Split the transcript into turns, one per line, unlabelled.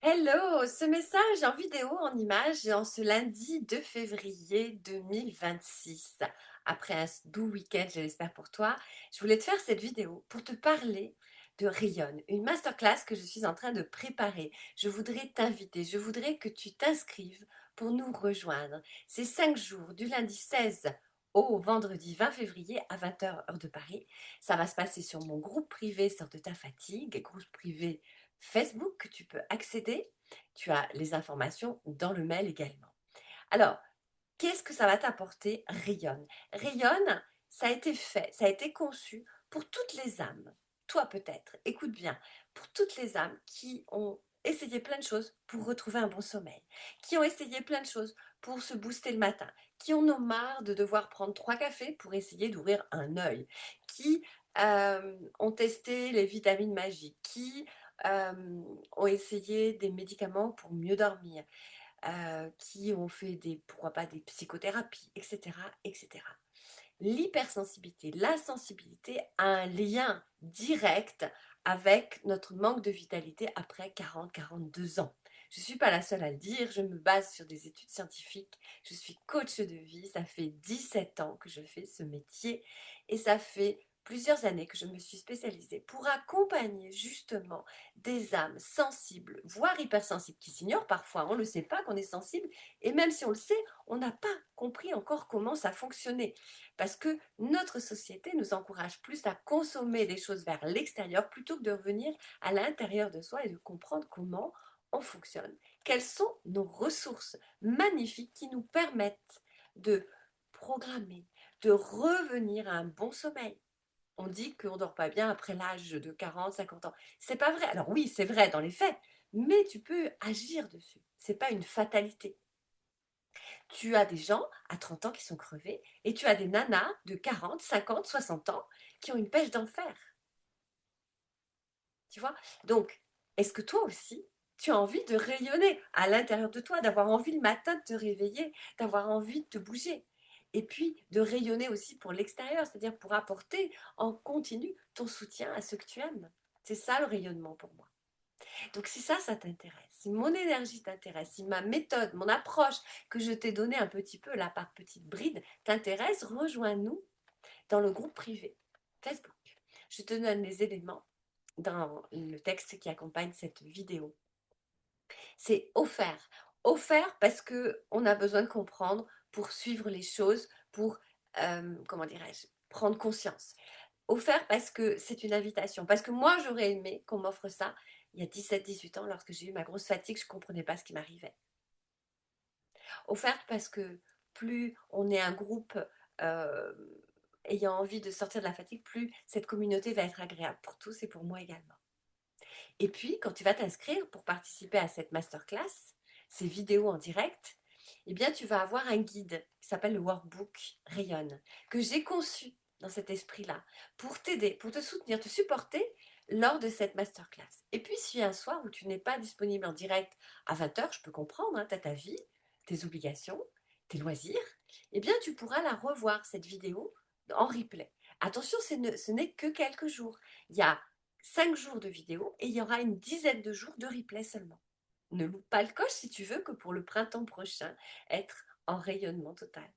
Hello, ce message en vidéo, en image, en ce lundi 2 février 2026. Après un doux week-end, je l'espère pour toi, je voulais te faire cette vidéo pour te parler de Rayonne, une masterclass que je suis en train de préparer. Je voudrais t'inviter, je voudrais que tu t'inscrives pour nous rejoindre. C'est 5 jours, du lundi 16 au vendredi 20 février à 20 h heure de Paris. Ça va se passer sur mon groupe privé Sors de ta fatigue, groupe privé Facebook que tu peux accéder. Tu as les informations dans le mail également. Alors, qu'est-ce que ça va t'apporter, Rayonne? Rayonne, ça a été fait, ça a été conçu pour toutes les âmes. Toi peut-être, écoute bien, pour toutes les âmes qui ont essayé plein de choses pour retrouver un bon sommeil, qui ont essayé plein de choses pour se booster le matin, qui en ont marre de devoir prendre 3 cafés pour essayer d'ouvrir un œil, qui ont testé les vitamines magiques, qui ont essayé des médicaments pour mieux dormir, qui ont fait pourquoi pas des psychothérapies, etc., etc. L'hypersensibilité, la sensibilité a un lien direct avec notre manque de vitalité après 40-42 ans. Je ne suis pas la seule à le dire, je me base sur des études scientifiques, je suis coach de vie, ça fait 17 ans que je fais ce métier et ça fait plusieurs années que je me suis spécialisée pour accompagner justement des âmes sensibles, voire hypersensibles, qui s'ignorent parfois, on ne le sait pas qu'on est sensible et même si on le sait, on n'a pas compris encore comment ça fonctionnait. Parce que notre société nous encourage plus à consommer des choses vers l'extérieur plutôt que de revenir à l'intérieur de soi et de comprendre comment on fonctionne. Quelles sont nos ressources magnifiques qui nous permettent de programmer, de revenir à un bon sommeil. On dit qu'on ne dort pas bien après l'âge de 40, 50 ans. C'est pas vrai. Alors oui, c'est vrai dans les faits, mais tu peux agir dessus. C'est pas une fatalité. Tu as des gens à 30 ans qui sont crevés et tu as des nanas de 40, 50, 60 ans qui ont une pêche d'enfer. Tu vois? Donc, est-ce que toi aussi, tu as envie de rayonner à l'intérieur de toi, d'avoir envie le matin de te réveiller, d'avoir envie de te bouger? Et puis, de rayonner aussi pour l'extérieur, c'est-à-dire pour apporter en continu ton soutien à ceux que tu aimes. C'est ça le rayonnement pour moi. Donc si ça t'intéresse, si mon énergie t'intéresse, si ma méthode, mon approche que je t'ai donnée un petit peu là par petite bride t'intéresse, rejoins-nous dans le groupe privé Facebook. Je te donne les éléments dans le texte qui accompagne cette vidéo. C'est offert. Offert parce qu'on a besoin de comprendre pour suivre les choses, pour, comment dirais-je, prendre conscience. Offert parce que c'est une invitation. Parce que moi, j'aurais aimé qu'on m'offre ça il y a 17-18 ans, lorsque j'ai eu ma grosse fatigue, je ne comprenais pas ce qui m'arrivait. Offerte parce que plus on est un groupe euh, ayant envie de sortir de la fatigue, plus cette communauté va être agréable pour tous et pour moi également. Et puis, quand tu vas t'inscrire pour participer à cette masterclass, ces vidéos en direct, eh bien, tu vas avoir un guide qui s'appelle le Workbook Rayonne, que j'ai conçu dans cet esprit-là, pour t'aider, pour te soutenir, te supporter lors de cette masterclass. Et puis, s'il y a un soir où tu n'es pas disponible en direct à 20 h, je peux comprendre, hein, tu as ta vie, tes obligations, tes loisirs, eh bien, tu pourras la revoir, cette vidéo, en replay. Attention, ce n'est que quelques jours. Il y a 5 jours de vidéo et il y aura une dizaine de jours de replay seulement. Ne loupe pas le coche si tu veux que pour le printemps prochain, être en rayonnement total.